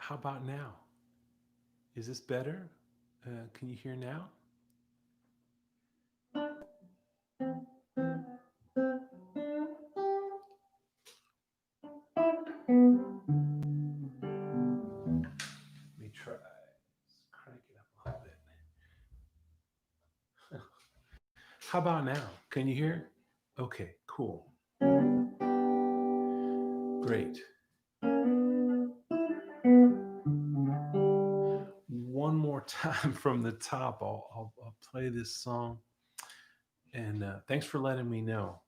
How about now? Is this better? Can you hear now? Let me try. Let's crank it up a little bit. How about now? Can you hear? Okay, cool. Great. One more time from the top. I'll play this song. And thanks for letting me know.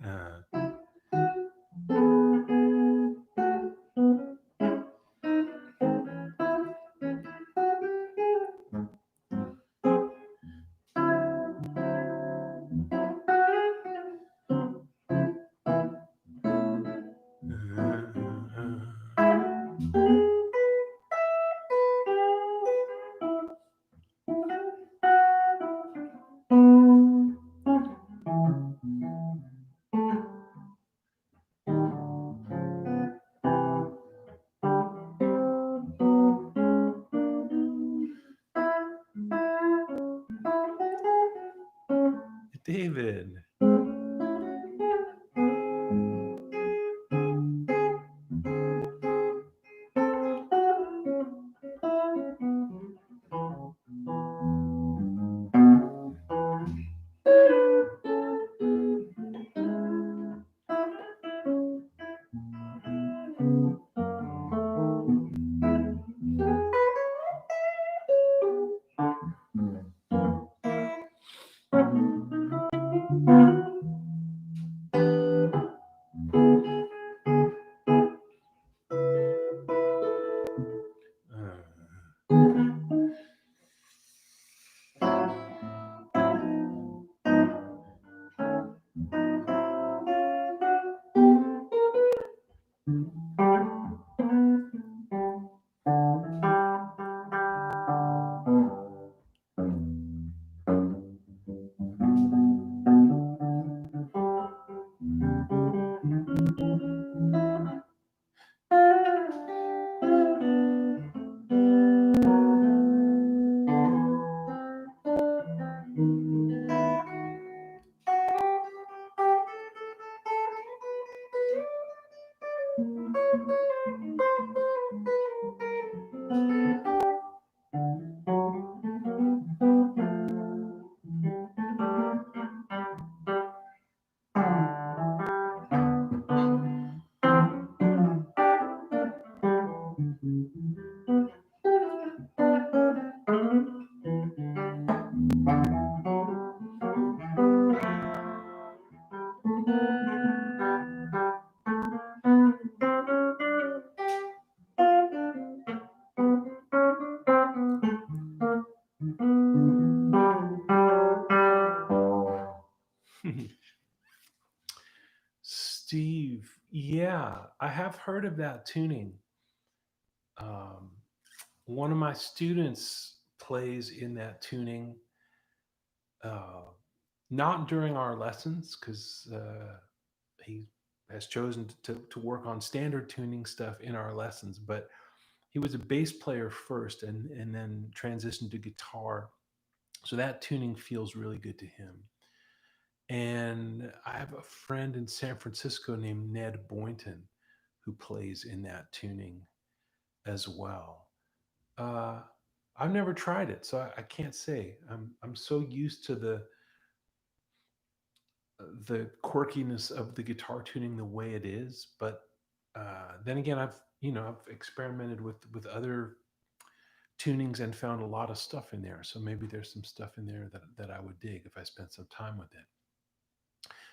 Uh, David. Uh, Steve, yeah, I have heard of that tuning. Um, one of my students plays in that tuning, uh, not during our lessons because he has chosen to work on standard tuning stuff in our lessons, but he was a bass player first and then transitioned to guitar. So that tuning feels really good to him. And I have a friend in San Francisco named Ned Boynton who plays in that tuning as well. Uh, I've never tried it, so I can't say. I'm so used to the quirkiness of the guitar tuning the way it is. But then again, I've experimented with other tunings and found a lot of stuff in there. So maybe there's some stuff in there that I would dig if I spent some time with it.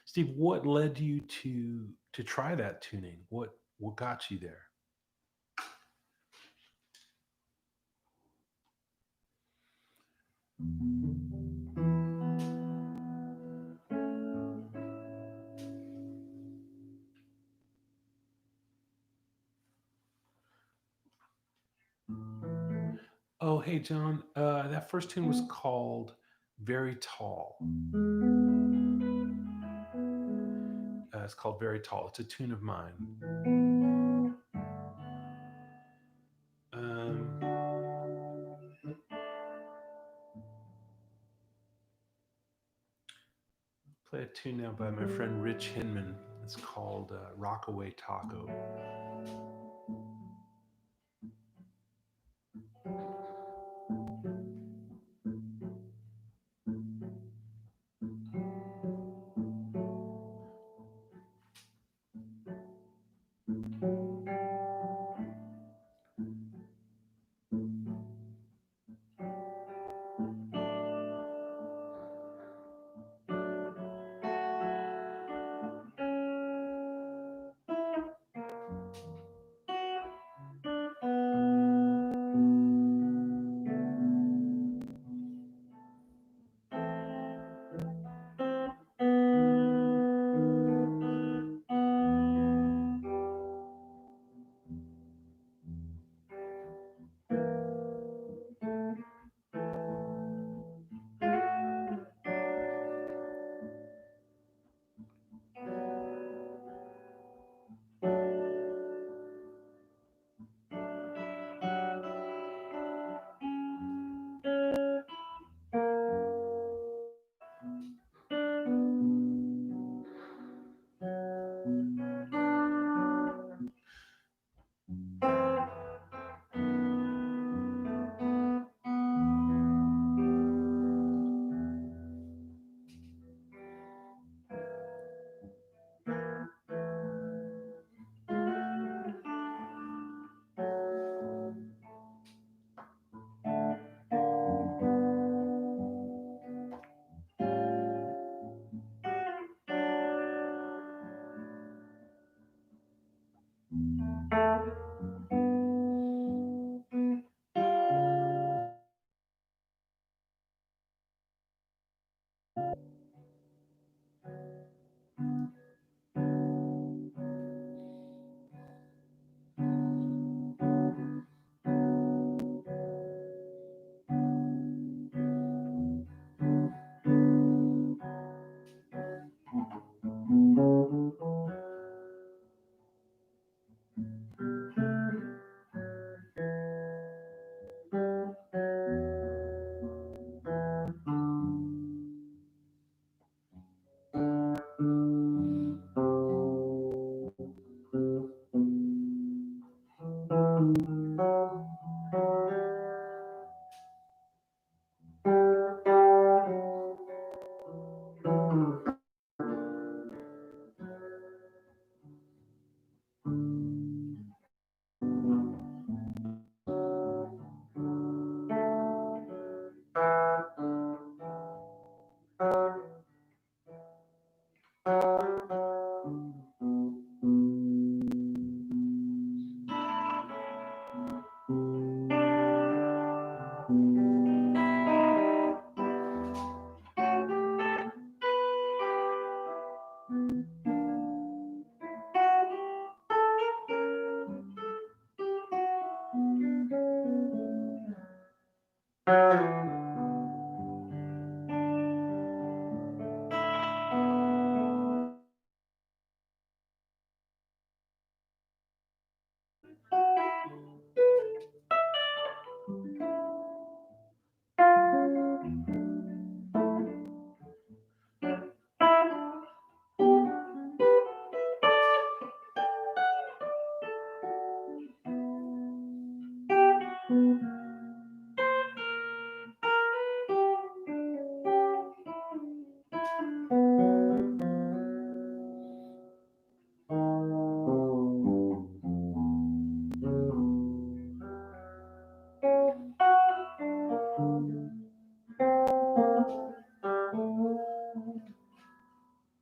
Steve, what led you to try that tuning? What got you there? Oh, hey John, that first tune was called "Very Tall." It's called "Very Tall." It's a tune of mine. Play a tune now by my friend Rich Hinman. It's called "Rockaway Taco."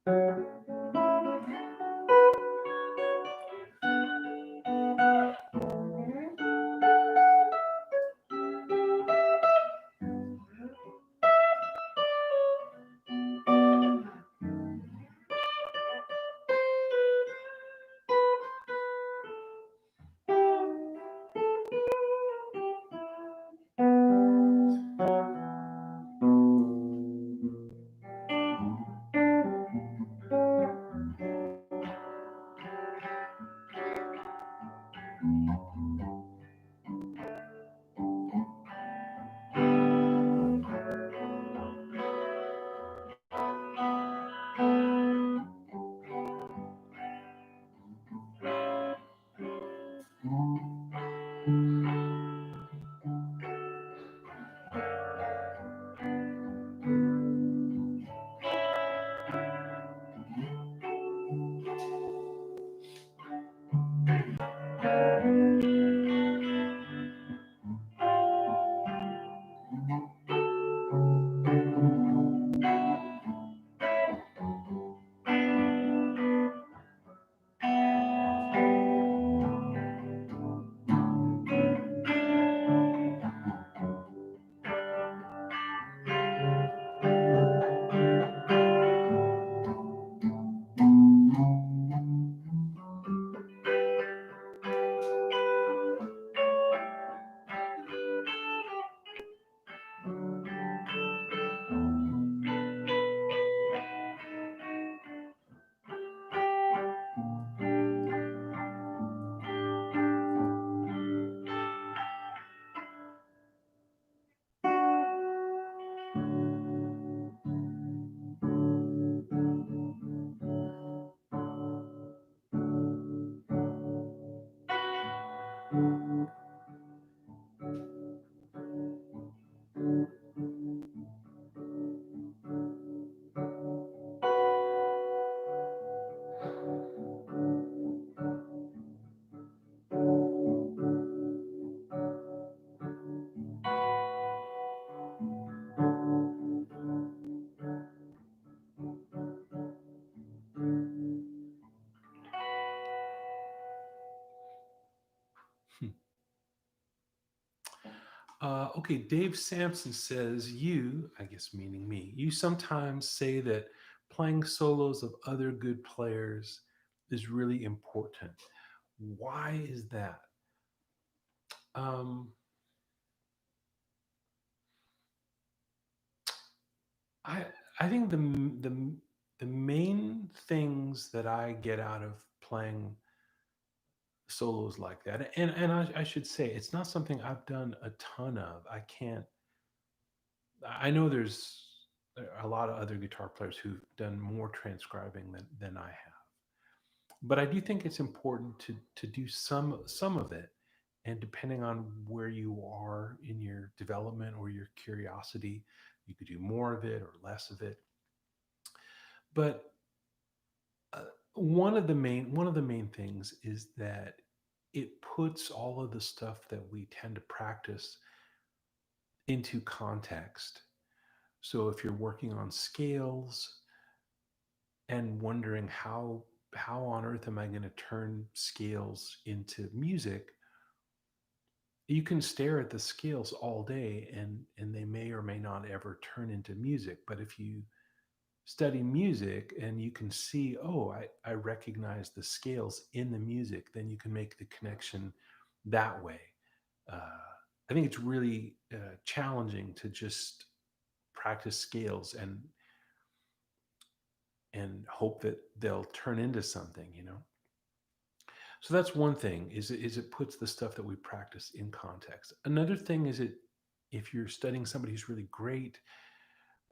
Hmm. Okay, Dave Sampson says, you, I guess meaning me, you sometimes say that playing solos of other good players is really important. Why is that? Um, I I think the main things that I get out of playing solos like that, and I should say it's not something I've done a ton of. I can't. I know there's a lot of other guitar players who've done more transcribing than I have, but I do think it's important to do some of it, and depending on where you are in your development or your curiosity, you could do more of it or less of it. But uh, one of the main things is that it puts all of the stuff that we tend to practice into context. So if you're working on scales and wondering how on earth am I going to turn scales into music, you can stare at the scales all day and they may or may not ever turn into music. But if you study music and you can see, oh, I recognize the scales in the music, then you can make the connection that way. uh, I think it's really challenging to just practice scales and hope that they'll turn into something, you know. So that's one thing, is it puts the stuff that we practice in context. Another thing is, it if you're studying somebody who's really great,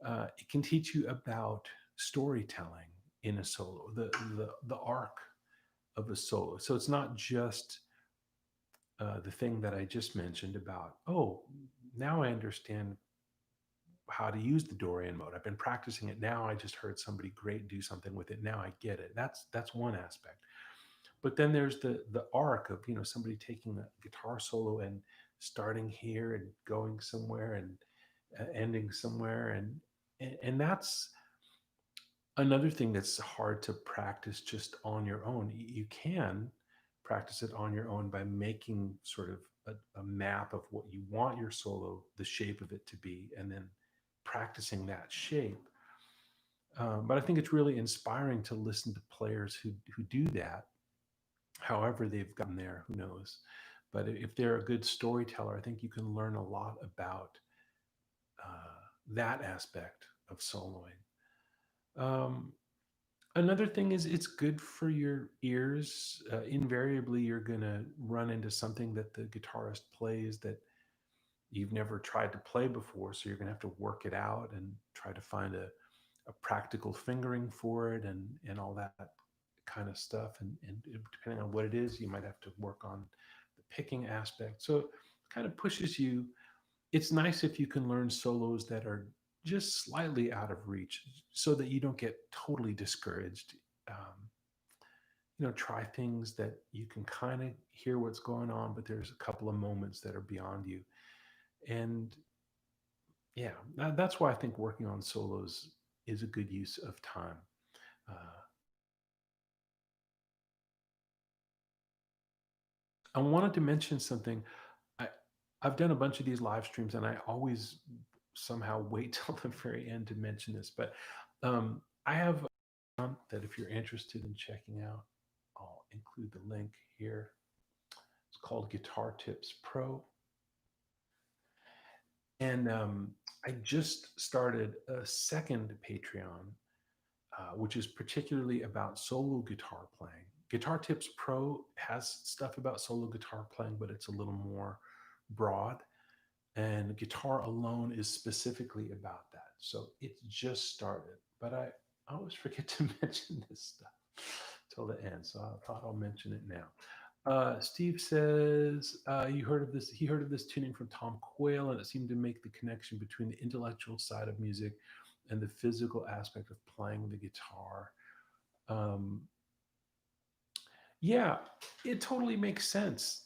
it can teach you about storytelling in a solo, the arc of a solo. So it's not just the thing that I just mentioned about, oh, now I understand how to use the Dorian mode. I've been practicing it. Now I just heard somebody great do something with it. Now I get it. That's one aspect. But then there's the arc of, somebody taking a guitar solo and starting here and going somewhere and ending somewhere, and that's Another thing that's hard to practice just on your own, you can practice it on your own by making sort of a map of what you want your solo, the shape of it to be, and then practicing that shape. But I think it's really inspiring to listen to players who do that. However, they've gotten there, who knows? But if they're a good storyteller, I think you can learn a lot about that aspect of soloing. Um, Another thing is it's good for your ears. Invariably, you're going to run into something that the guitarist plays that you've never tried to play before. So you're going to have to work it out and try to find a practical fingering for it and all that kind of stuff. And depending on what it is, you might have to work on the picking aspect. So it kind of pushes you. It's nice if you can learn solos that are just slightly out of reach so that you don't get totally discouraged. Um, try things that you can kind of hear what's going on, but there's a couple of moments that are beyond you. And yeah, that's why I think working on solos is a good use of time. Uh, I wanted to mention something. I, I've done a bunch of these live streams, and I always somehow wait till the very end to mention this. But I have that if you're interested in checking out, I'll include the link here. It's called Guitar Tips Pro. And I just started a second Patreon, which is particularly about solo guitar playing. Guitar Tips Pro has stuff about solo guitar playing, but it's a little more broad. And Guitar Alone is specifically about that. So it's just started, but I always forget to mention this stuff till the end. So I thought I'll mention it now. Steve says you heard of this. He heard of this tuning from Tom Quayle, and it seemed to make the connection between the intellectual side of music and the physical aspect of playing the guitar. Um, yeah, it totally makes sense.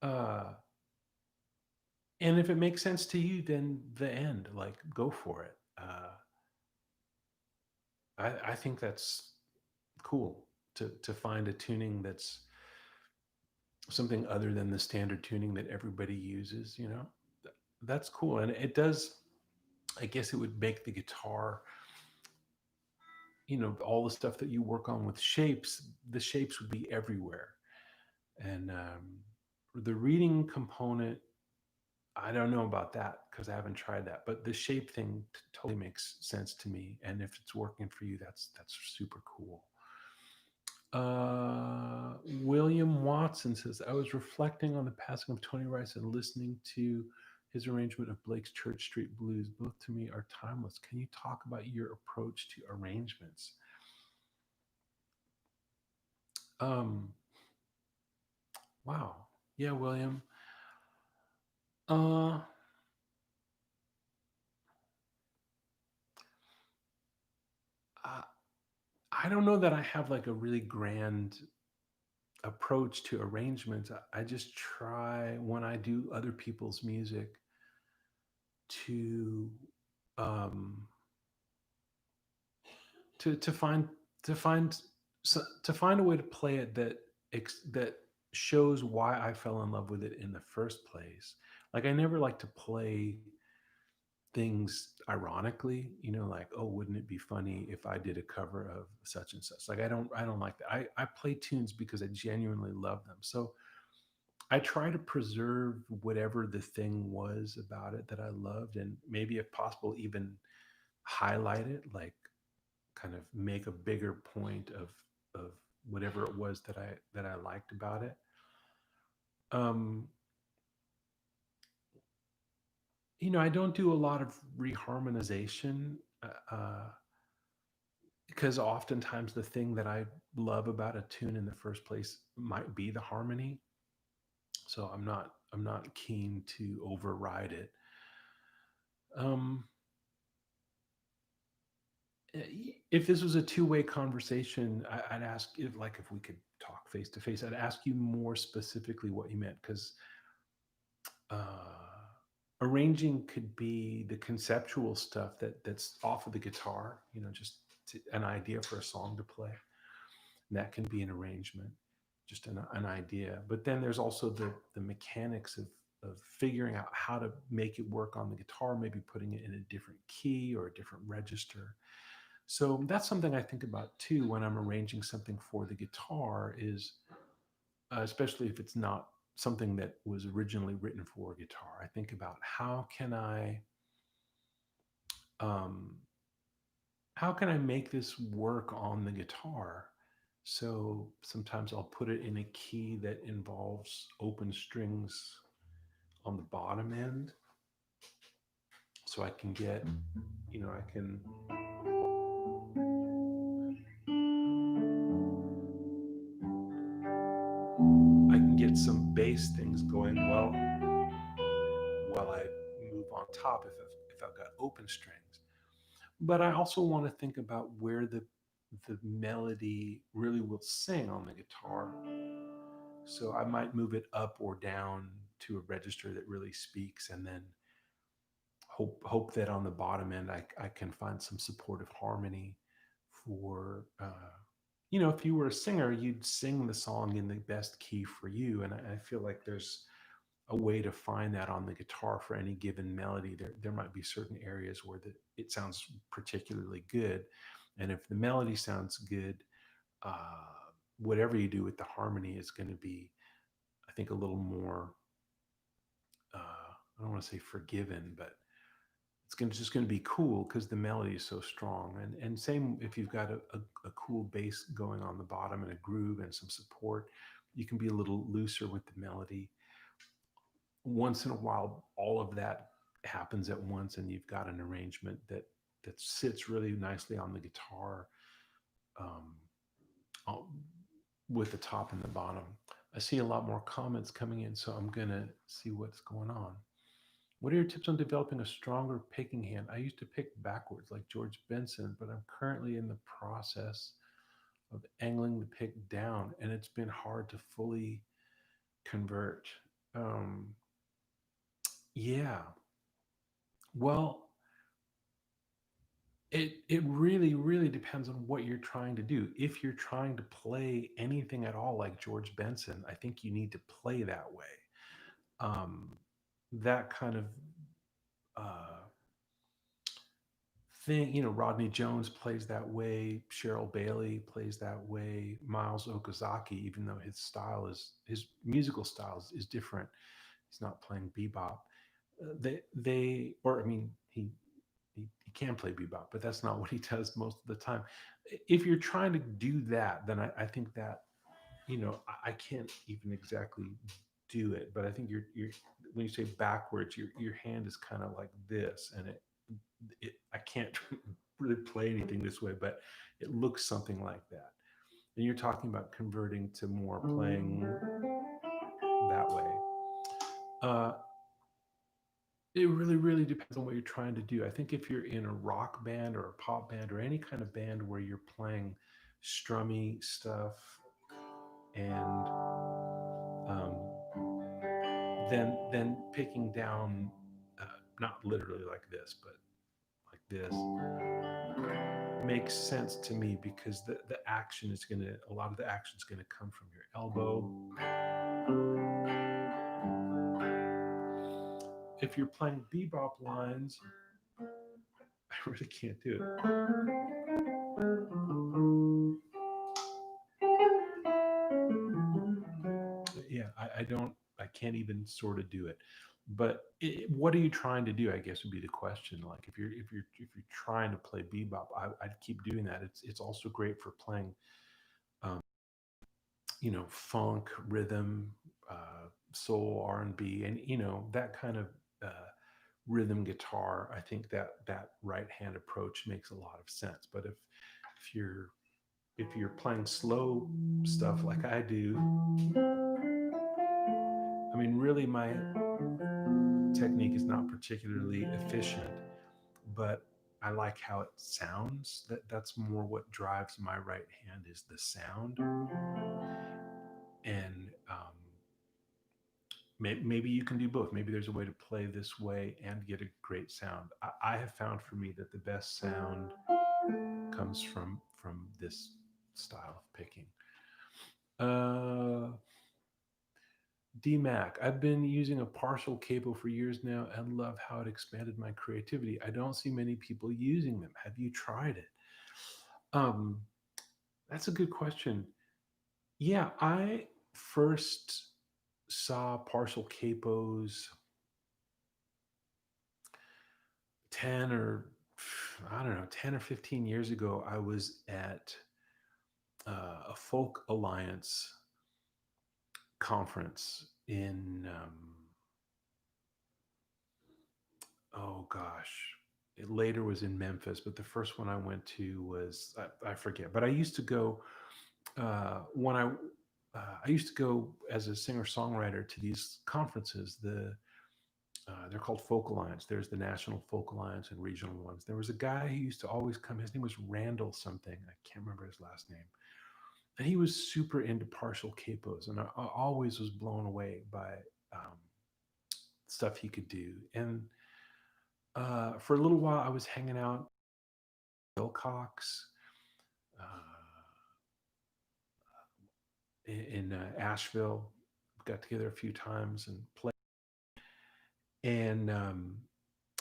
Uh, and if it makes sense to you, then the end, like, go for it. I think that's cool to find a tuning that's something other than the standard tuning that everybody uses. That's cool, and it does. I guess it would make the guitar, all the stuff that you work on with shapes. The shapes would be everywhere, and the reading component. I don't know about that because I haven't tried that, but the shape thing totally makes sense to me. And if it's working for you, that's super cool. William Watson says, I was reflecting on the passing of Tony Rice and listening to his arrangement of Blake's Church Street Blues. Both to me are timeless. Can you talk about your approach to arrangements? Um, wow. Yeah, William. Uh, I, I don't know that I have like a really grand approach to arrangements. I just try when I do other people's music to um, to find to find to find a way to play it that shows why I fell in love with it in the first place. Like I never like to play things ironically, like, oh, wouldn't it be funny if I did a cover of such and such? Like I don't like that. I play tunes because I genuinely love them. So I try to preserve whatever the thing was about it that I loved, and maybe if possible even highlight it, like kind of make a bigger point of whatever it was that I liked about it. Um, I don't do a lot of reharmonization because oftentimes the thing that I love about a tune in the first place might be the harmony. So I'm not keen to override it. Um, if this was a two-way conversation, I'd ask if we could talk face to face. I'd ask you more specifically what you meant because uh, Arranging could be the conceptual stuff that's off of the guitar, just an idea for a song to play. And that can be an arrangement, just an idea. But then there's also the mechanics of figuring out how to make it work on the guitar, maybe putting it in a different key or a different register. So that's something I think about too when I'm arranging something for the guitar, is especially if it's not something that was originally written for a guitar. I think about um, how can I make this work on the guitar? So sometimes I'll put it in a key that involves open strings on the bottom end, so I can get, I can get some bass things going while I move on top if I've got open strings. But I also want to think about where the melody really will sing on the guitar. So I might move it up or down to a register that really speaks, and then hope that on the bottom end I can find some supportive harmony for if you were a singer, you'd sing the song in the best key for you. And I feel like there's a way to find that on the guitar for any given melody. There might be certain areas where it sounds particularly good, and if the melody sounds good, uh, whatever you do with the harmony is going to be, I think, a little more. I don't want to say forgiven, but just going to be cool because the melody is so strong. And same if you've got a cool bass going on the bottom and a groove and some support, you can be a little looser with the melody. Once in a while, all of that happens at once, and you've got an arrangement that sits really nicely on the guitar, um, with the top and the bottom. I see a lot more comments coming in, so I'm gonna see what's going on. What are your tips on developing a stronger picking hand? I used to pick backwards like George Benson, but I'm currently in the process of angling the pick down, and it's been hard to fully convert. Um, yeah, well, it really depends on what you're trying to do. If you're trying to play anything at all like George Benson, I think you need to play that way. Um, that kind of uh, thing. Rodney Jones plays that way. Cheryl Bailey plays that way. Miles Okazaki, even though his musical style is different, he's not playing bebop. Or I mean, he can play bebop, but that's not what he does most of the time. If you're trying to do that, then I think that I can't even exactly do it, but I think you're when you say backwards, your hand is kind of like this, and I can't really play anything this way, but it looks something like that. And you're talking about converting to more playing that way. Uh, it really depends on what you're trying to do. I think if you're in a rock band or a pop band or any kind of band where you're playing strummy stuff, and then picking down, not literally like this, but like this, makes sense to me because the action is going to, a lot of the action is going to come from your elbow. If you're playing bebop lines, I really can't do it. Yeah, I don't, I can't even sort of do it. But what are you trying to do? I guess would be the question. Like if you're trying to play bebop, I'd keep doing that. It's also great for playing, um, funk, rhythm, soul, R&B, and that kind of uh, rhythm guitar. I think that right hand approach makes a lot of sense. But if you're playing slow stuff like I do, I mean, really, my technique is not particularly efficient, but I like how it sounds. That's more what drives my right hand, is the sound. And Maybe you can do both. Maybe there's a way to play this way and get a great sound. I have found for me that the best sound comes from this style of picking. Uh, DMAC, I've been using a partial capo for years now and love how it expanded my creativity. I don't see many people using them. Have you tried it? Um, that's a good question. Yeah, I first saw partial capos 10 or I don't know, 10 or 15 years ago. I was at a folk alliance conference in oh gosh, it later was in Memphis, but the first one I went to was I forget. But I used to go when I used to go as a singer songwriter to these conferences. They're called Folk Alliance. There's the National Folk Alliance and regional ones. There was a guy who used to always come. His name was Randall something. I can't remember his last name. And he was super into partial capos, and I always was blown away by um, stuff he could do. And for a little while, I was hanging out Wilcox in Asheville. Got together a few times and played. And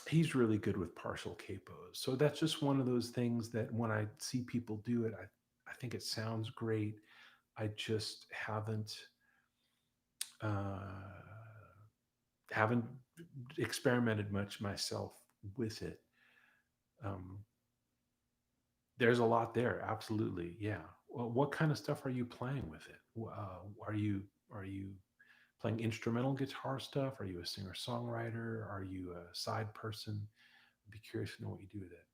he's really good with partial capos. So that's just one of those things that when I see people do it, I think it sounds great. I just uh, haven't experimented much myself with it. Um, there's a lot there, absolutely, yeah. Well, what kind of stuff are you playing with it? Are you playing instrumental guitar stuff? Are you a singer songwriter? Are you a side person? I'd be curious to know what you do with it.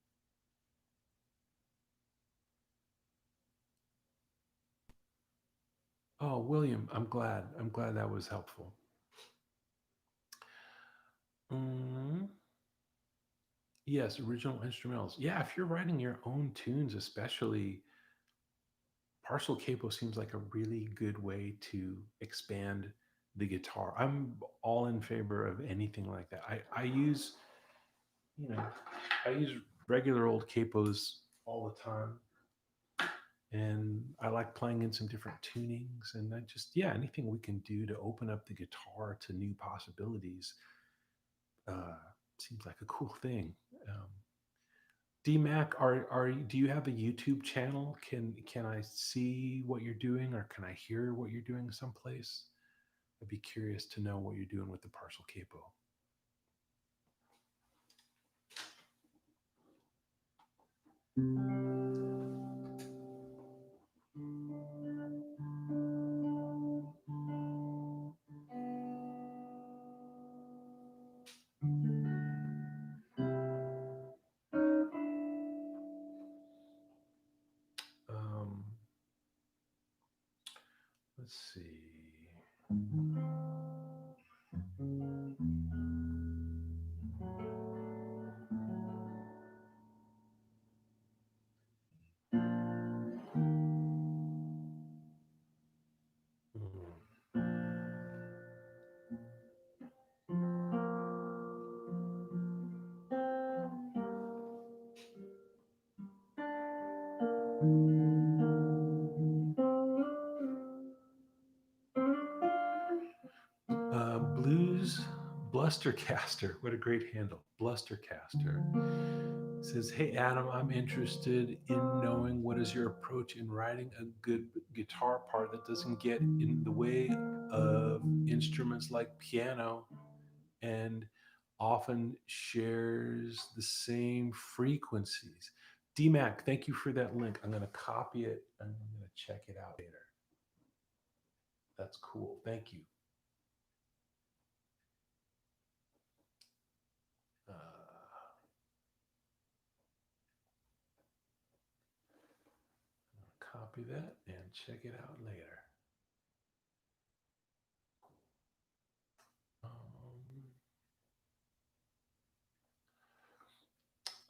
Oh, William, I'm glad. I'm glad that was helpful. Mm, yes, original instrumentals. Yeah, if you're writing your own tunes, especially, partial capo seems like a really good way to expand the guitar. I'm all in favor of anything like that. I use, you know, I use regular old capos all the time, and I like playing in some different tunings. And I just, yeah, anything we can do to open up the guitar to new possibilities uh, seems like a cool thing. Um, DMAC, do you have a YouTube channel? Can I see what you're doing, or can I hear what you're doing someplace? I'd be curious to know what you're doing with the partial capo. Um, let's see. Hmm. Blues Blustercaster. What a great handle. Blustercaster says, "Hey Adam, I'm interested in knowing what is your approach in writing a good guitar part that doesn't get in the way of instruments like piano and often shares the same frequencies." DMAC, thank you for that link. I'm going to copy it and I'm going to check it out later. That's cool. Thank you. Uh, Copy that and check it out later. Um,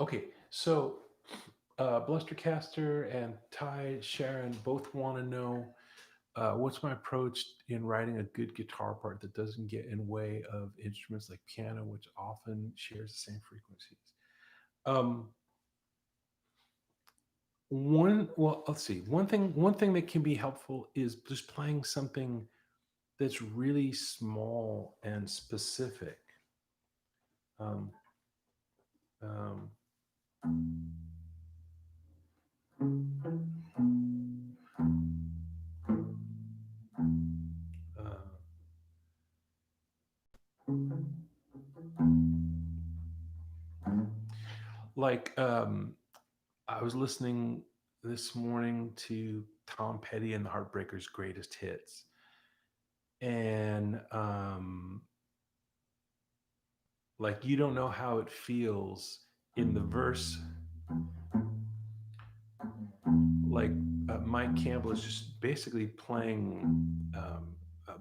okay, so Blustercaster and Ty Sharon both want to know What's my approach in writing a good guitar part that doesn't get in way of instruments like piano, which often shares the same frequencies? Um, let's see. One thing that can be helpful is just playing something that's really small and specific. Um, um, uh, like I was listening this morning to Tom Petty and the Heartbreakers' greatest hits, and like you don't know how it feels in the verse. Like Mike Campbell is just basically playing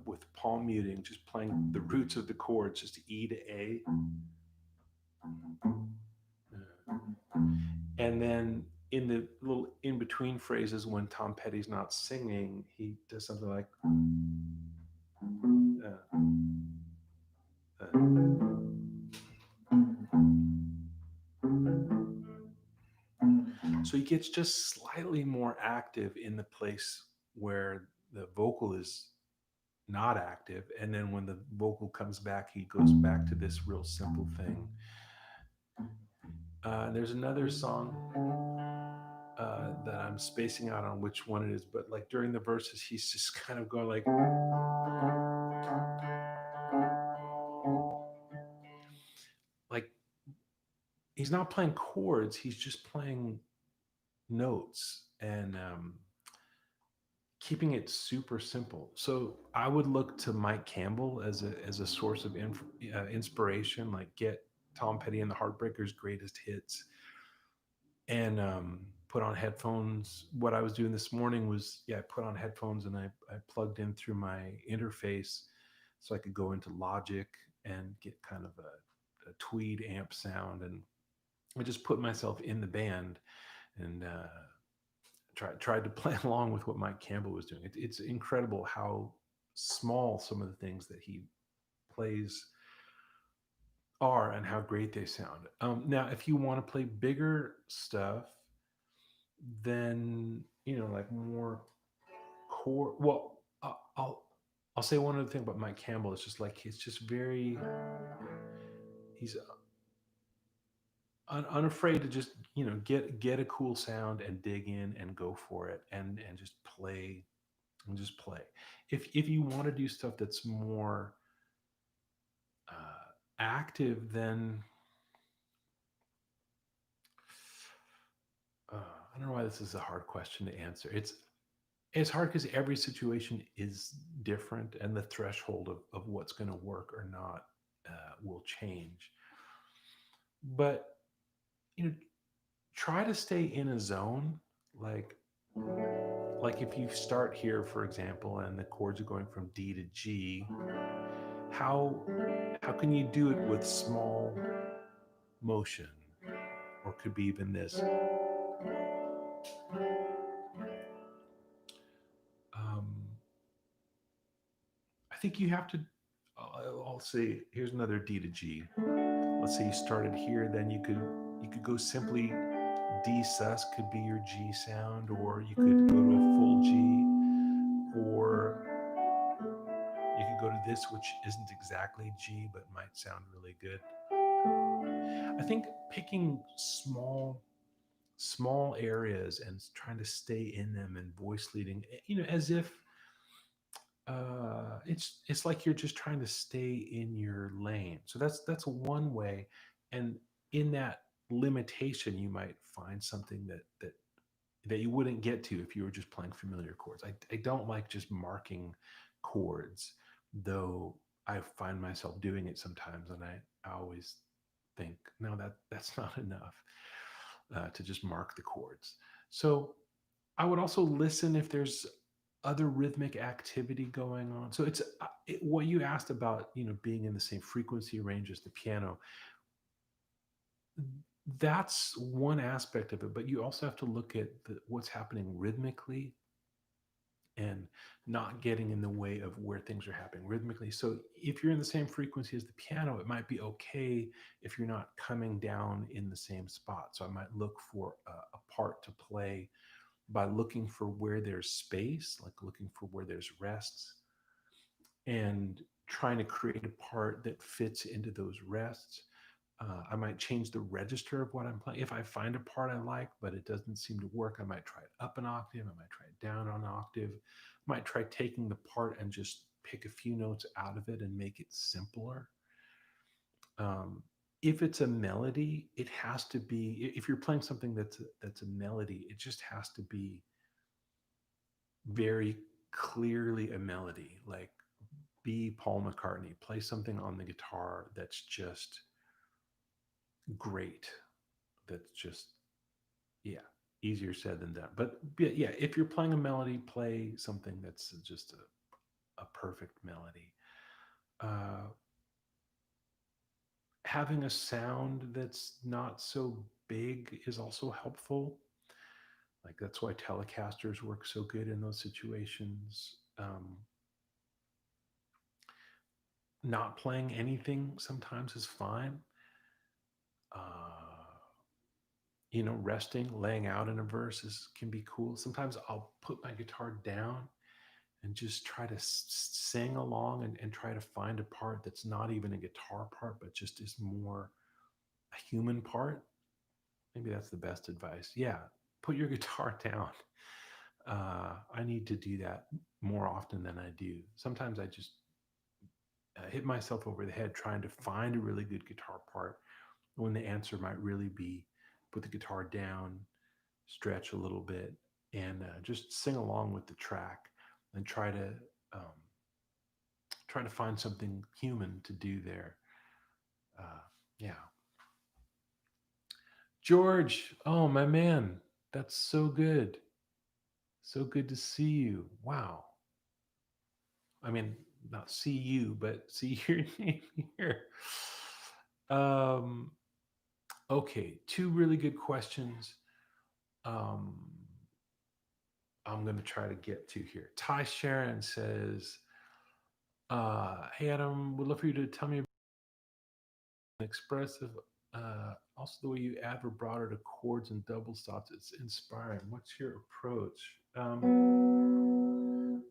with palm muting, just playing the roots of the chords, just E to A, and then in the little in between phrases when Tom Petty's not singing, he does something like. Uh, uh, so he gets just slightly more active in the place where the vocal is not active. And then when the vocal comes back, he goes back to this real simple thing. There's another song that I'm spacing out on which one it is, but like during the verses, he's just kind of going like he's not playing chords, he's just playing notes and keeping it super simple. So I would look to Mike Campbell as a source of inspiration. Like get Tom Petty and the Heartbreakers' greatest hits, and put on headphones. What I was doing this morning was, yeah, I put on headphones and I plugged in through my interface, so I could go into Logic and get kind of a tweed amp sound, and I just put myself in the band and tried to play along with what Mike Campbell was doing. It's incredible how small some of the things that he plays are and how great they sound. Now, if you want to play bigger stuff, then like more core. Well, I'll say one other thing about Mike Campbell. It's just like it's just very he's unafraid to just get a cool sound and dig in and go for it and just play and just play. If you want to do stuff that's more active, then I don't know why this is a hard question to answer. It's hard because every situation is different, and the threshold of what's going to work or not will change. But you know, try to stay in a zone, like if you start here, for example, and the chords are going from D to G, how how can you do it with small motion, or could be even this. Um, I think you have to. I'll say here's another D to G. Let's say you started here, then you could go simply D sus could be your G sound, or you could go to a full G, or you could go to this, which isn't exactly G but might sound really good. I think picking small areas and trying to stay in them and voice leading, as if it's like you're just trying to stay in your lane. So that's one way, and in that limitation, you might find something that you wouldn't get to if you were just playing familiar chords. I don't like just marking chords, though I find myself doing it sometimes, and I always think, no, that's not enough to just mark the chords. So I would also listen if there's other rhythmic activity going on. So what you asked about, being in the same frequency range as the piano. That's one aspect of it, but you also have to look at what's happening rhythmically and not getting in the way of where things are happening rhythmically. So if you're in the same frequency as the piano, it might be okay if you're not coming down in the same spot. So I might look for a part to play by looking for where there's space, like looking for where there's rests, and trying to create a part that fits into those rests. I might change the register of what I'm playing. If I find a part I like, but it doesn't seem to work, I might try it up an octave. I might try it down an octave. I might try taking the part and just pick a few notes out of it and make it simpler. Um, if it's a melody, it has to be. If you're playing something that's a melody, it just has to be very clearly a melody. Like be Paul McCartney, play something on the guitar that's just great. That's just, yeah, easier said than done. But yeah, if you're playing a melody, play something that's just a perfect melody. Uh, Having a sound that's not so big is also helpful. Like that's why Telecasters work so good in those situations. Not playing anything sometimes is fine. Uh, Resting, laying out in a verse can be cool. Sometimes I'll put my guitar down and just try to sing along and try to find a part that's not even a guitar part, but just is more a human part. Maybe that's the best advice. Yeah, put your guitar down. I need to do that more often than I do. Sometimes I just hit myself over the head trying to find a really good guitar part when the answer might really be put the guitar down, stretch a little bit, and just sing along with the track and um, try to find something human to do there. Uh, yeah, George. Oh my man, that's so good. So good to see you. Wow. I mean, not see you, but see your name here. Um, okay, two really good questions. Um, I'm going to try to get to here. Ty Sharon says, "Hey Adam, would love for you to tell me about expressive, also the way you add vibrato to chords and double stops. It's inspiring. What's your approach?"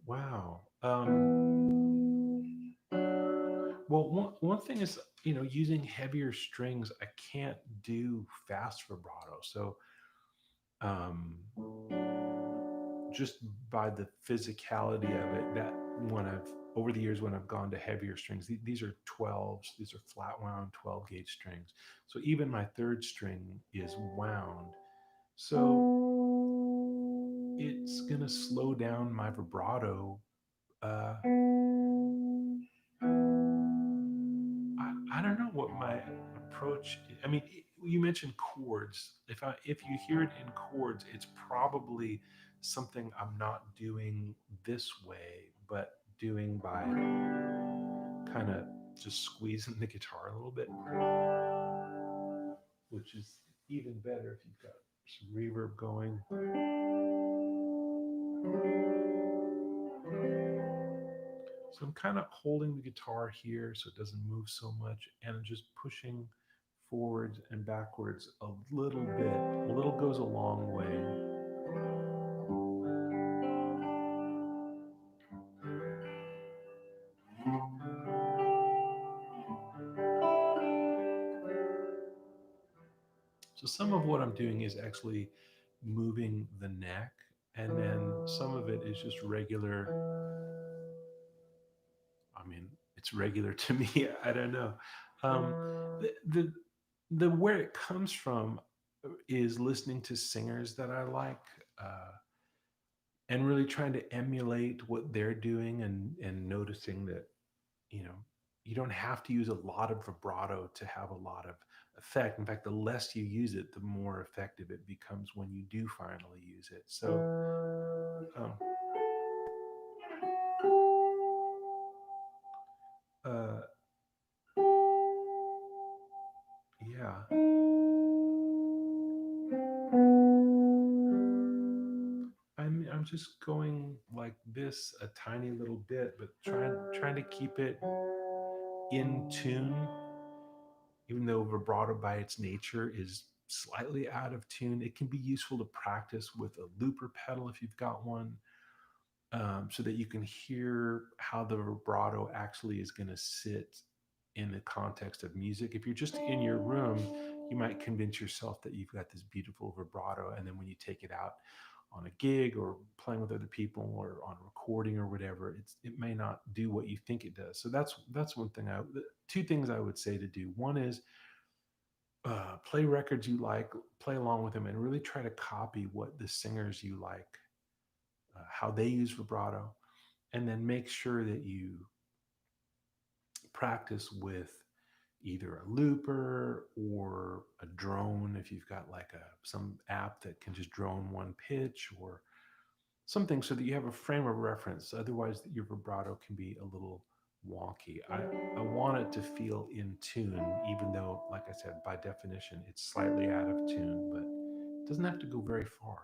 Wow. Well, one thing is, using heavier strings, I can't do fast vibrato. So, um, just by the physicality of it, that when I've over the years when I've gone to heavier strings, these are 12s, these are flat wound 12 gauge strings. So even my third string is wound. So it's gonna slow down my vibrato. Uh, I don't know what my approach. I mean, you mentioned chords. If you hear it in chords, it's probably something I'm not doing this way, but doing by kind of just squeezing the guitar a little bit, which is even better if you've got some reverb going. So I'm kind of holding the guitar here so it doesn't move so much, and I'm just pushing forwards and backwards a little bit. A little goes a long way. So some of what I'm doing is actually moving the neck, and then some of it is just regular. I mean, it's regular to me. I don't know. The where it comes from is listening to singers that I like, and really trying to emulate what they're doing, and noticing that, you know you don't have to use a lot of vibrato to have a lot of effect. In fact, the less you use it, the more effective it becomes when you do finally use it. So, uh, yeah, I'm just going like this a tiny little bit, but trying to keep it in tune, even though vibrato by its nature is slightly out of tune. It can be useful to practice with a looper pedal if you've got one, so that you can hear how the vibrato actually is going to sit in the context of music. If you're just in your room, you might convince yourself that you've got this beautiful vibrato, and then when you take it out on a gig or playing with other people or on a recording or whatever, it may not do what you think it does. So that's one thing. Two things I would say to do. One is play records you like, play along with them, and really try to copy what the singers you like, how they use vibrato, and then make sure that you practice with either a looper or a drone if you've got like some app that can just drone one pitch or something, so that you have a frame of reference. Otherwise your vibrato can be a little wonky. I want it to feel in tune, even though, like I said, by definition it's slightly out of tune, but it doesn't have to go very far.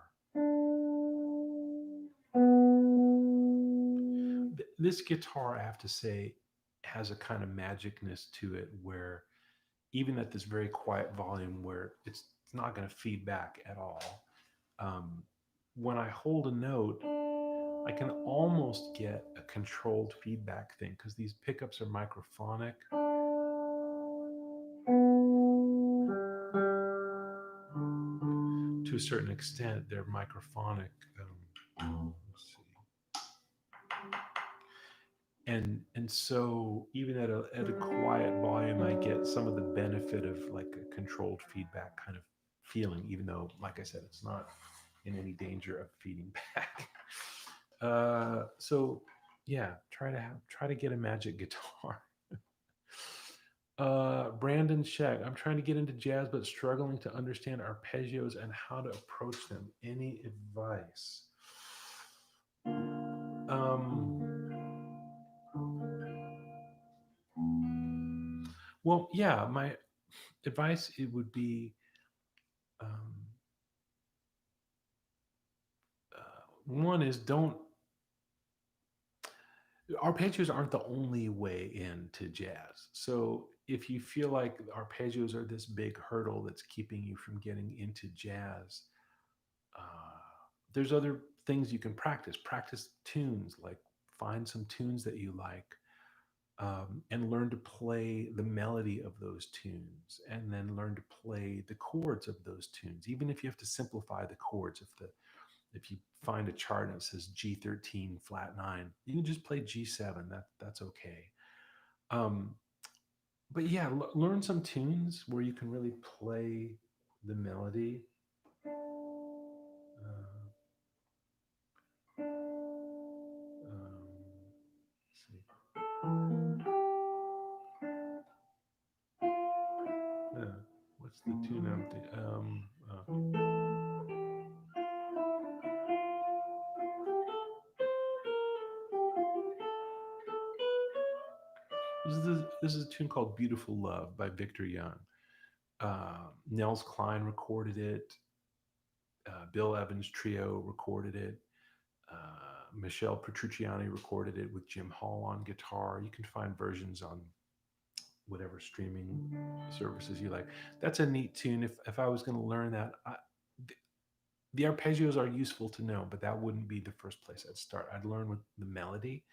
This guitar, I have to say, has a kind of magicness to it, where even at this very quiet volume where it's not going to feed back at all, um, when I hold a note, I can almost get a controlled feedback thing because these pickups are microphonic. To a certain extent, they're microphonic. Let's see. And so even at a quiet volume, I get some of the benefit of like a controlled feedback kind of feeling, even though, like I said, it's not in any danger of feeding back. So yeah, try to get a magic guitar. Brandon Sheck, I'm trying to get into jazz but struggling to understand arpeggios and how to approach them. Any advice? Well, yeah, my advice, it would be, um, one is, don't arpeggios aren't the only way into jazz. So if you feel like arpeggios are this big hurdle that's keeping you from getting into jazz, uh, there's other things you can practice. Practice tunes, like find some tunes that you like, and learn to play the melody of those tunes, and then learn to play the chords of those tunes. Even if you have to simplify the chords, if you find a chart and it says G13 flat 9, you can just play G7. That's okay. Um, but yeah, learn some tunes where you can really play the melody. Uh, let's see. What's the tune I'm thinking? This is a tune called "Beautiful Love" by Victor Young. Nels Klein recorded it. Bill Evans Trio recorded it. Michelle Petrucciani recorded it with Jim Hall on guitar. You can find versions on whatever streaming services you like. That's a neat tune. If I was going to learn that, the arpeggios are useful to know, but that wouldn't be the first place I'd start. I'd learn with the melody,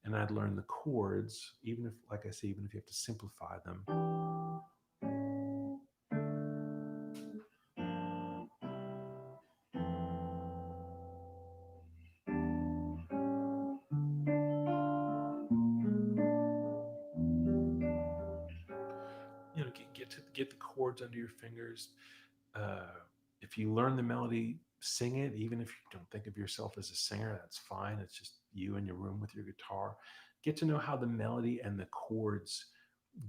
and I'd learn the chords, even if, like I say, even if you have to simplify them. Get the chords under your fingers. Uh, if you learn the melody, sing it. Even if you don't think of yourself as a singer, that's fine. It's just you in your room with your guitar. Get to know how the melody and the chords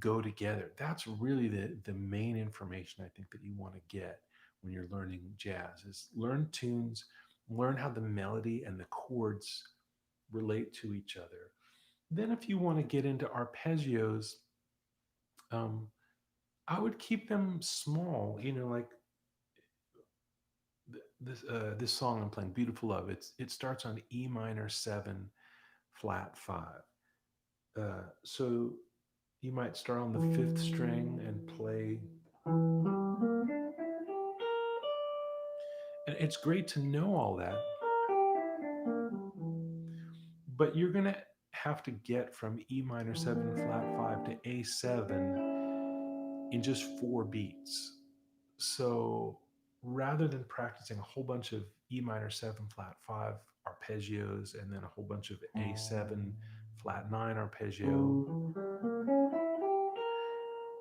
go together. That's really the main information I think that you want to get when you're learning jazz, is learn tunes, learn how the melody and the chords relate to each other. Then if you want to get into arpeggios, um, I would keep them small, like this song I'm playing, "Beautiful Love." It starts on E minor seven flat five. So you might start on the fifth string and play. And it's great to know all that, but you're going to have to get from E minor 7 flat 5 to A7 in just 4 beats. So rather than practicing a whole bunch of E minor 7 flat 5 arpeggios and then a whole bunch of A7 flat 9 arpeggio,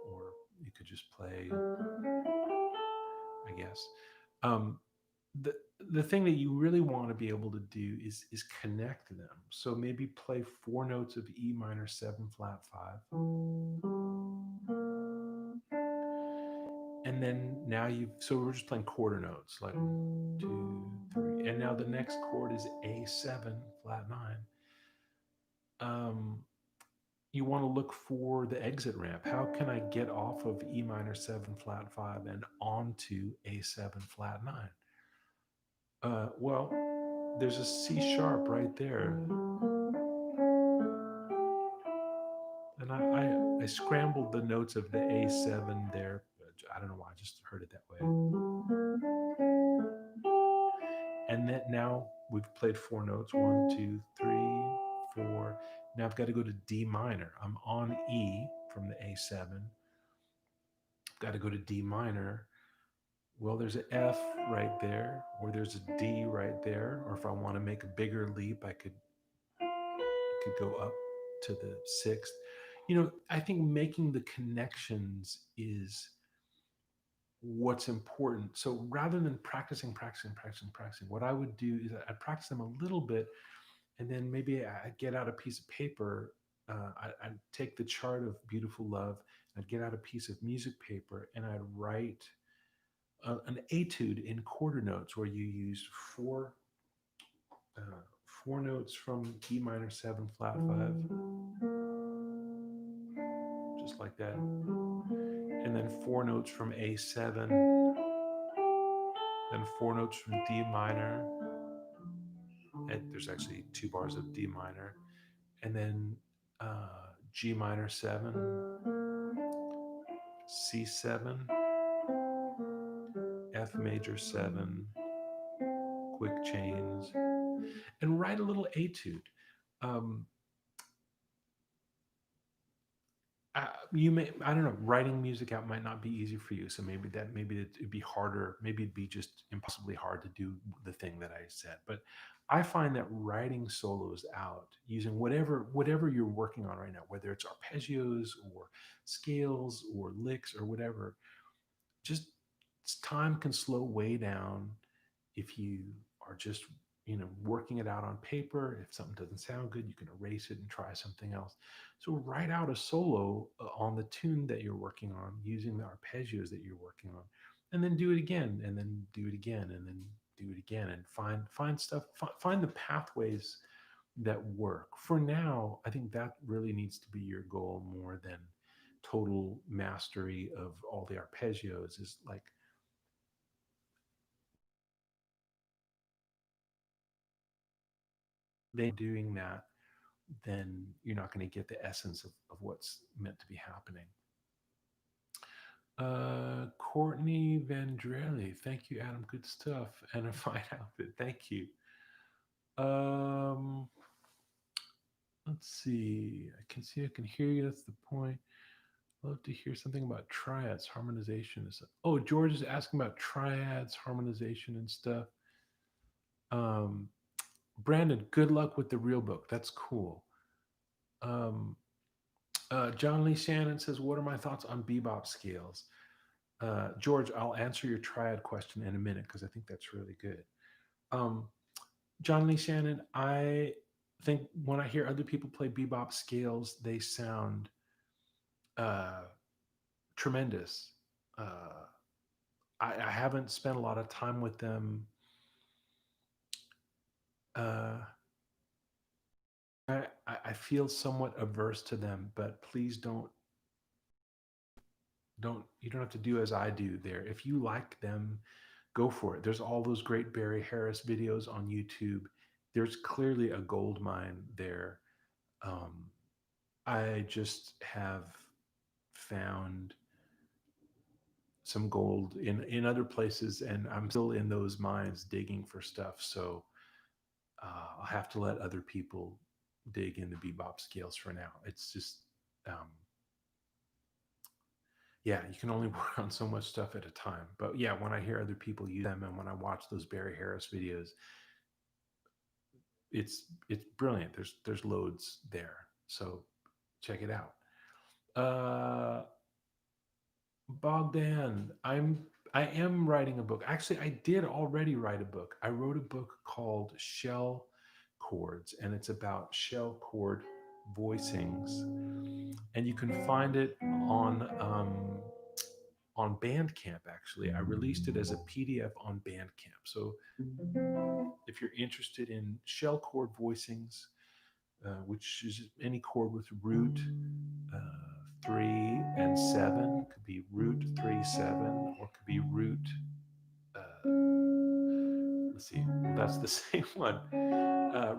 or you could just play, I guess. Um, the the thing that you really want to be able to do is connect them. So maybe play 4 notes of E minor 7 flat 5, and then now you've so we're just playing quarter notes like 1, 2, 3, and now the next chord is A7 flat 9. You want to look for the exit ramp. How can I get off of E minor 7 flat 5 and onto A7 flat 9? Well, there's a C sharp right there. And I scrambled the notes of the A7 there. I don't know why, I just heard it that way. And then now we've played 4 notes, 1, 2, 3, 4. Now I've got to go to D minor. I'm on E from the A7. I've got to go to D minor. Well, there's an F right there, or there's a D right there. Or if I want to make a bigger leap, I could go up to the sixth. I think making the connections is what's important. So rather than practicing, what I would do is I'd practice them a little bit, and then maybe I'd get out a piece of paper. I'd take the chart of Beautiful Love, I'd get out a piece of music paper, and I'd write an etude in quarter notes where you use uh, 4 notes from E minor 7 flat 5, just like that, and then 4 notes from A7, then 4 notes from D minor. And there's actually 2 bars of D minor, and then G minor 7, C7, F major 7, quick chains, and write a little etude. Um, you may, I don't know, writing music out might not be easy for you, so maybe it'd be harder, maybe it'd be just impossibly hard to do the thing that I said. But I find that writing solos out using whatever you're working on right now, whether it's arpeggios or scales or licks or whatever, just time can slow way down if you are just working it out on paper. If something doesn't sound good, you can erase it and try something else. So write out a solo on the tune that you're working on using the arpeggios that you're working on, and then do it again, and then do it again, and then do it again, and find stuff, find the pathways that work. For now, I think that really needs to be your goal more than total mastery of all the arpeggios. Is like, they doing that, then you're not going to get the essence of what's meant to be happening. Courtney Vandrelli, thank you, Adam. Good stuff. And a fine outfit. Thank you. Um, let's see. I can see, I can hear you. That's the point. Love to hear something about triads, harmonization. Oh, George is asking about triads, harmonization, and stuff. Um, Brandon, good luck with the real book. That's cool. Um, John Lee Shannon says, "What are my thoughts on bebop scales?" George, I'll answer your triad question in a minute because I think that's really good. Um, John Lee Shannon, I think when I hear other people play bebop scales, they sound uh, tremendous. Uh, I haven't spent a lot of time with them. Uh, I feel somewhat averse to them, but please don't you don't have to do as I do there. If you like them, go for it. There's all those great Barry Harris videos on YouTube. There's clearly a gold mine there. Um, I just have found some gold in other places, and I'm still in those mines digging for stuff. So I'll have to let other people dig in the bebop scales for now. It's just, um, yeah, you can only work on so much stuff at a time. But yeah, when I hear other people use them and when I watch those Barry Harris videos, it's brilliant. There's loads there. So check it out. Uh, Bogdan, I am writing a book. Actually, I did already write a book. I wrote a book called Shell Chords, and it's about shell chord voicings, and you can find it on Bandcamp. Actually, I released it as a PDF on Bandcamp. So if you're interested in shell chord voicings, which is any chord with root uh, 3 and 7, could be root 3 7, or could be root. Let's see, that's the same one.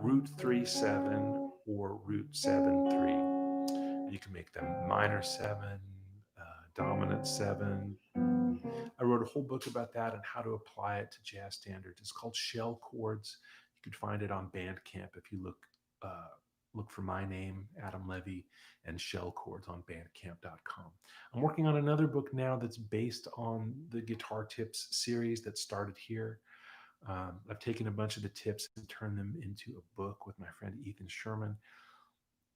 Root 3 7 or root 7 3. You can make them minor 7, dominant 7. I wrote a whole book about that and how to apply it to jazz standards. It's called Shell Chords. You could find it on Bandcamp if you look for my name, Adam Levy, and Shell Chords on Bandcamp.com. I'm working on another book now that's based on the Guitar Tips series that started here. I've taken a bunch of the tips and turned them into a book with my friend Ethan Sherman.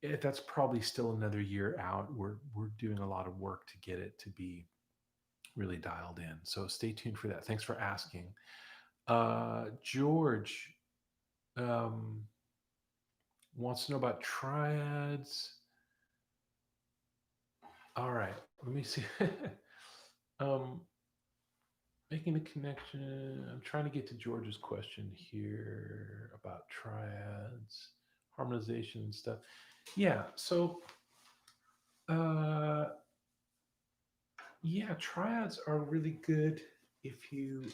That's probably still another year out. We're doing a lot of work to get it to be really dialed in. So stay tuned for that. Thanks for asking. George um, wants to know about triads. All right, let me see. um, Making a connection. I'm trying to get to George's question here about triads, harmonization and stuff. Yeah, so uh, yeah, triads are really good if you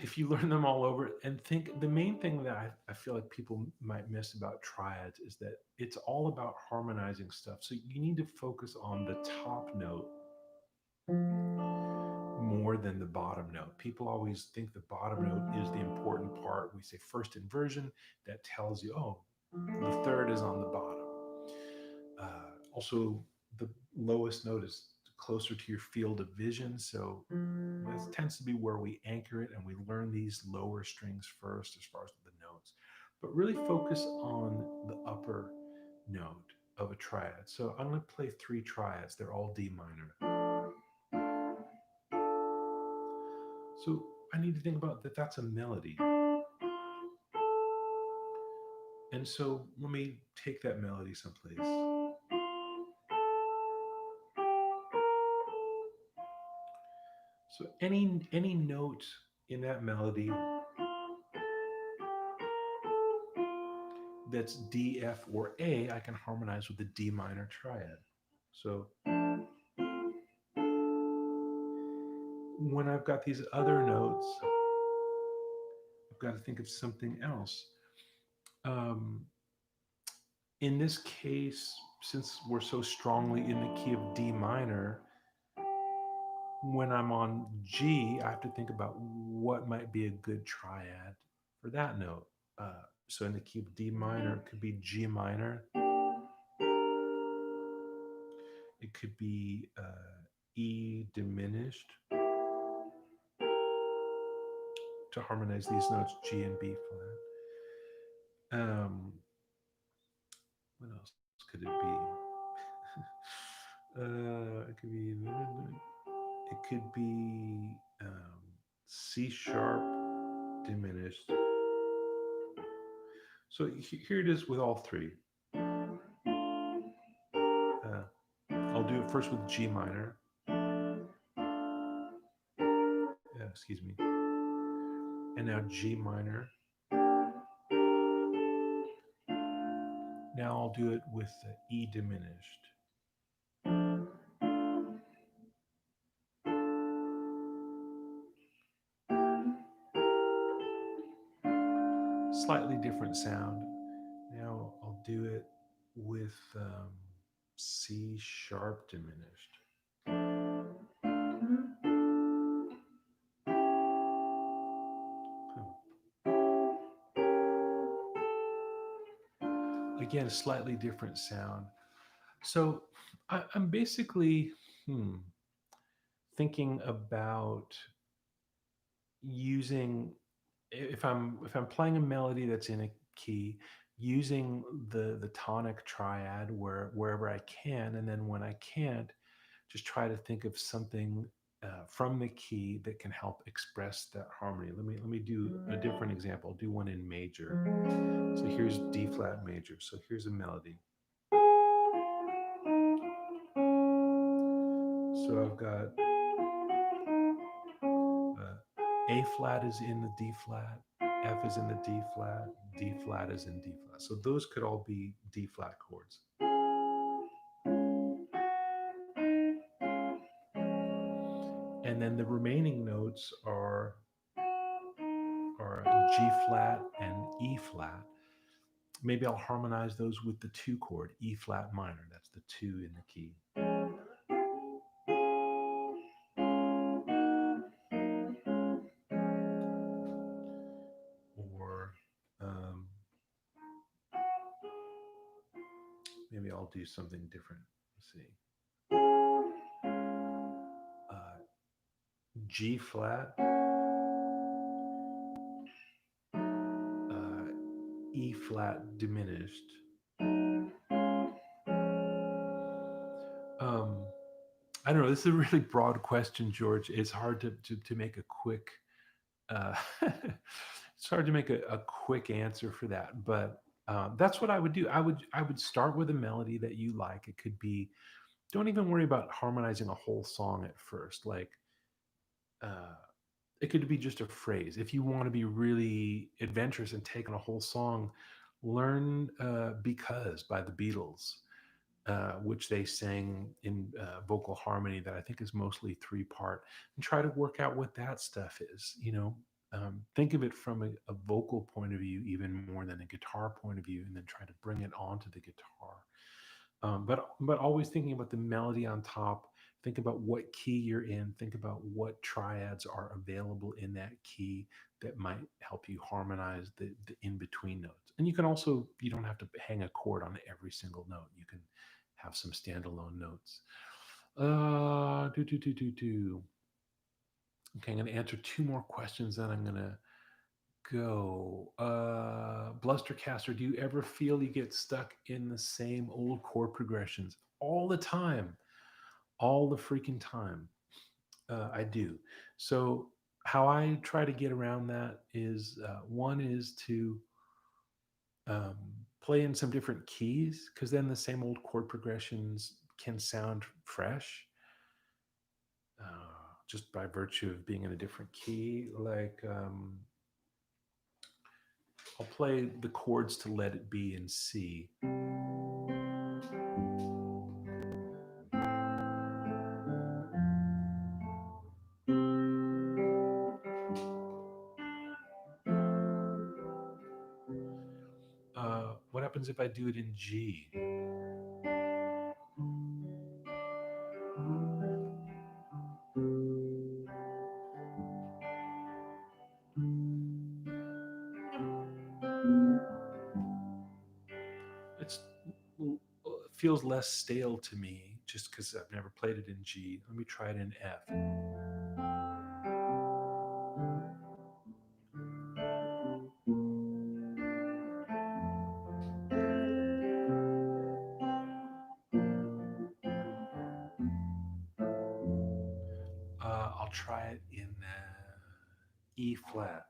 if you learn them all over and think. The main thing that I feel like people might miss about triads is that it's all about harmonizing stuff. So you need to focus on the top note more than the bottom note. People always think the bottom note is the important part. We say first inversion, that tells you, oh, the third is on the bottom. Also, the lowest note is closer to your field of vision. So this tends to be where we anchor it, and we learn these lower strings first as far as the notes. But really focus on the upper note of a triad. So I'm going to play 3 triads. They're all D minor. So I need to think about that. That's a melody. And so let me take that melody someplace. So any note in that melody that's D, F, or A, I can harmonize with the D minor triad. So when I've got these other notes, I've got to think of something else. Um, in this case, since we're so strongly in the key of D minor, when I'm on G, I have to think about what might be a good triad for that note. So in the key of D minor, it could be G minor. It could be E diminished to harmonize these notes, G and B flat. What else could it be? It could be. It could be C sharp diminished. So here it is with all 3. I'll do it first with G minor. Excuse me. And now G minor. Now I'll do it with E diminished. Slightly different sound. Now I'll do it with C sharp diminished. Again, slightly different sound. So I'm basically thinking about using, if I'm playing a melody that's in a key, using the tonic triad wherever I can, and then when I can't, just try to think of something from the key that can help express that harmony. Let me do a different example. I'll do one in major. So here's D flat major. So here's a melody. So I've got A flat is in the D flat, F is in the D flat, D flat is in D flat. So those could all be D flat chords. And then the remaining notes are G flat and E flat. Maybe I'll harmonize those with the 2 chord, E flat minor. That's the 2 in the key. Or maybe I'll do something different. Let's see. G flat, E flat diminished. I don't know. This is a really broad question, George. It's hard to make a quick. It's hard to make a quick answer for that, but that's what I would do. I would start with a melody that you like. It could be. Don't even worry about harmonizing a whole song at first. Like uh, it could be just a phrase. If you want to be really adventurous and take on a whole song, learn "Because" by the Beatles, which they sang in vocal harmony that I think is mostly 3 part, and try to work out what that stuff is. Think of it from a vocal point of view even more than a guitar point of view, and then try to bring it onto the guitar. But always thinking about the melody on top. Think about what key you're in. Think about what triads are available in that key that might help you harmonize the in between notes. And you can also, you don't have to hang a chord on every single note. You can have some standalone notes. Do do do do do. Okay, I'm going to answer 2 more questions, then I'm going to go. Blustercaster, do you ever feel you get stuck in the same old chord progressions all the time? All the freaking time. I do. So, how I try to get around that is one is to um, play in some different keys, because then the same old chord progressions can sound fresh just by virtue of being in a different key. Like, I'll play the chords to Let It Be in C. What happens if I do it in G? It's feels less stale to me just because I've never played it in G. Let me try it in F. I'll try it in E flat.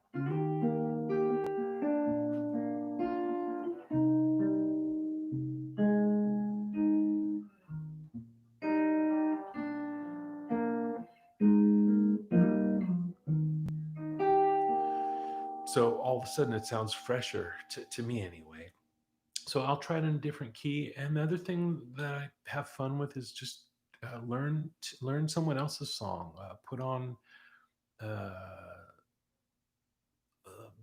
So all of a sudden it sounds fresher to me anyway. So I'll try it in a different key. And the other thing that I have fun with is just learn someone else's song. Put on uh,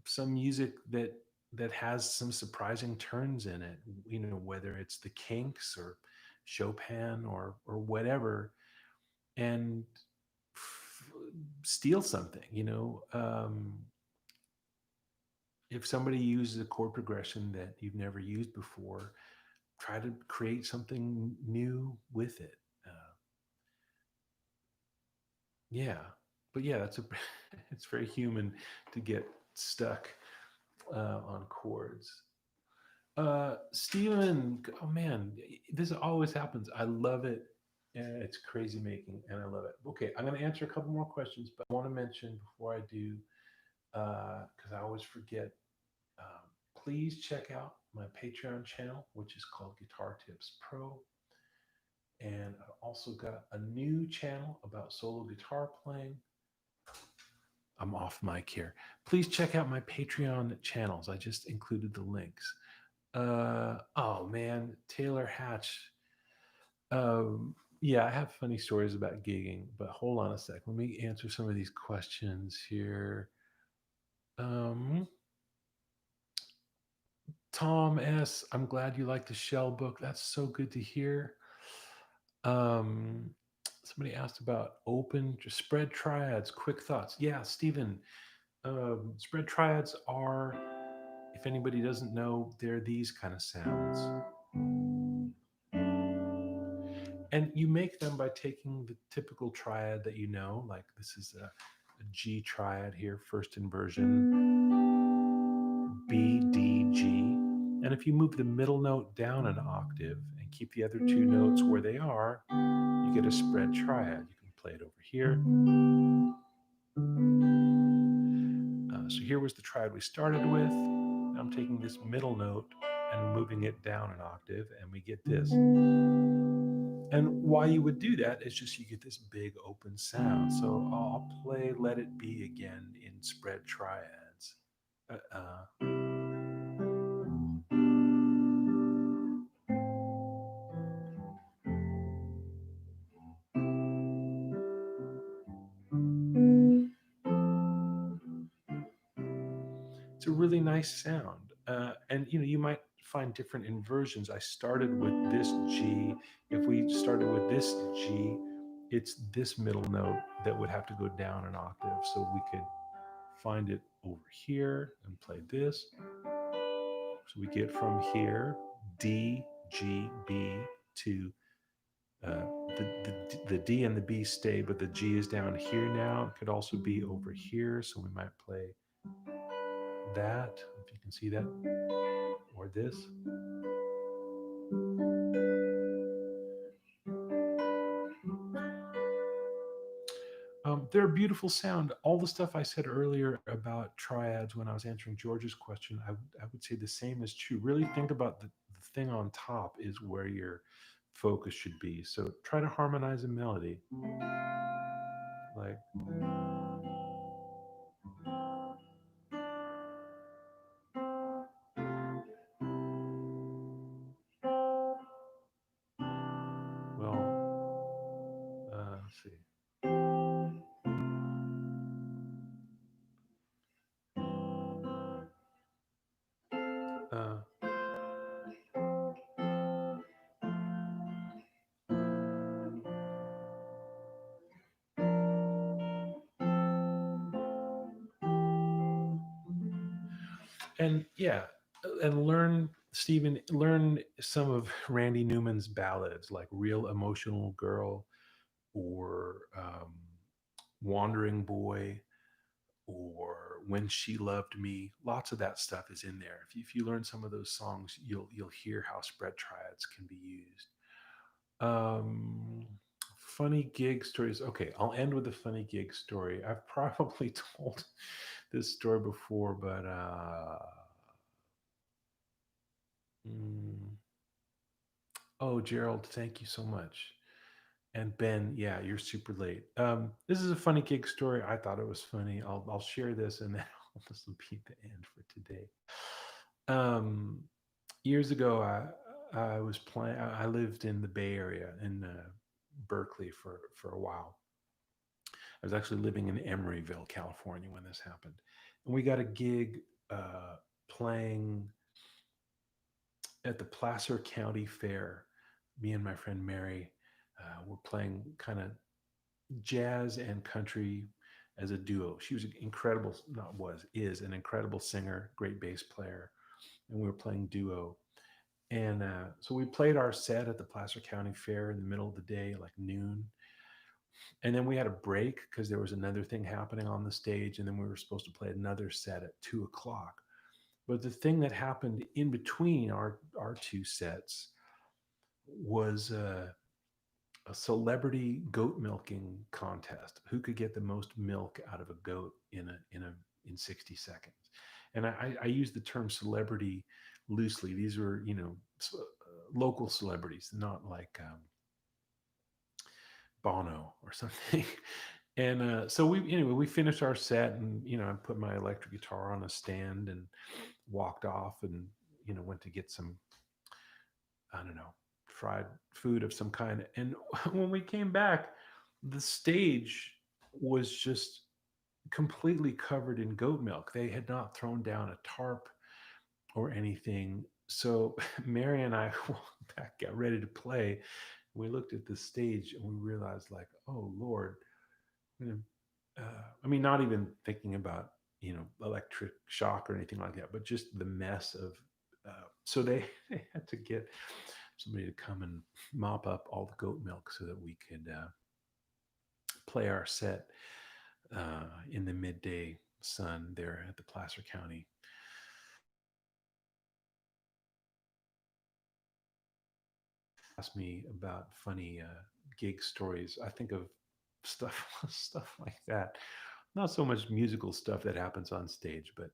some music that that has some surprising turns in it, whether it's the Kinks or Chopin or whatever, and f- steal something. If somebody uses a chord progression that you've never used before, try to create something new with it. Uh, yeah, but yeah, that's a it's very human to get stuck on chords. Steven, oh man, this always happens. I love it. And it's crazy making, and I love it. Okay, I'm going to answer a couple more questions, but I want to mention before I do, because I always forget. Please check out my Patreon channel, which is called Guitar Tips Pro. And I've also got a new channel about solo guitar playing. I'm off mic here. Please check out my Patreon channels. I just included the links. Oh man, Taylor Hatch. Yeah, I have funny stories about gigging, but hold on a sec. Let me answer some of these questions here. Um, Tom S., I'm glad you like the Shell book. That's so good to hear. Um, Somebody asked about open spread triads. Quick thoughts. Yeah, Stephen. Spread triads are, if anybody doesn't know, they're these kind of sounds, and you make them by taking the typical triad that you know. Like this is a G triad here, first inversion, B, D, G. And if you move the middle note down an octave and keep the other two notes where they are, you get a spread triad. You can play it over here. So here was the triad we started with. Now I'm taking this middle note and moving it down an octave, and we get this. And why you would do that is just you get this big open sound. So I'll play Let It Be again in spread triads. Uh, uh, it's a really nice sound. And you might find different inversions. I started with this G. If we started with this G, it's this middle note that would have to go down an octave. So we could find it over here and play this. So we get from here D, G, B to the D and the B stay, but the G is down here now. It could also be over here. So we might play that, if you can see that, or this. They're a beautiful sound. All the stuff I said earlier about triads when I was answering George's question, I would say the same is true. Really think about the thing on top is where your focus should be. So try to harmonize a melody. Like, well, let's see. Uh, and yeah, and learn some of Randy Newman's ballads, like Real Emotional Girl or Wandering Boy or When She Loved Me. Lots of that stuff is in there. If you learn some of those songs, you'll hear how spread triads can be used. Um, Funny gig stories. Okay, I'll end with a funny gig story. I've probably told this story before, but mm, oh, Gerald, thank you so much. And Ben, yeah, you're super late. This is a funny gig story. I thought it was funny. I'll share this, and then this will be the end for today. Um, Years ago, I was playing. I lived in the Bay Area in Berkeley for a while. I was actually living in Emeryville, California, when this happened, and we got a gig playing at the Placer County Fair. Me and my friend Mary were playing kind of jazz and country as a duo. She was an incredible, not was, is an incredible singer, great bass player, and we were playing duo. And so we played our set at the Placer County Fair in the middle of the day, like noon. And then we had a break because there was another thing happening on the stage. And then we were supposed to play another set at 2 o'clock. But the thing that happened in between our two sets was a celebrity goat milking contest. Who could get the most milk out of a goat in 60 seconds? And I use the term celebrity loosely. These were, local celebrities, not like Bono or something. And so we finished our set, and I put my electric guitar on a stand and walked off, and went to get some, I don't know, fried food of some kind. And when we came back, the stage was just completely covered in goat milk. They had not thrown down a tarp or anything. So Mary and I walked back, got ready to play. We looked at the stage and we realized, like, oh Lord, you know, I mean, not even thinking about electric shock or anything like that, but just the mess of. So they, they had to get somebody to come and mop up all the goat milk so that we could play our set in the midday sun there at the Placer County. Ask me about funny gig stories. I think of stuff stuff like that. Not so much musical stuff that happens on stage, but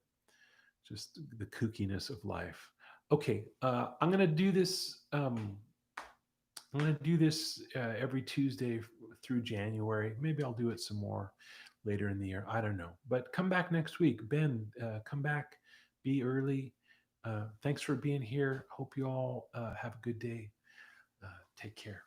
just the kookiness of life. Okay, I'm gonna do this. I'm gonna do this every Tuesday through January. Maybe I'll do it some more later in the year. I don't know. But come back next week, Ben. Come back. Be early. Thanks for being here. Hope you all have a good day. Take care.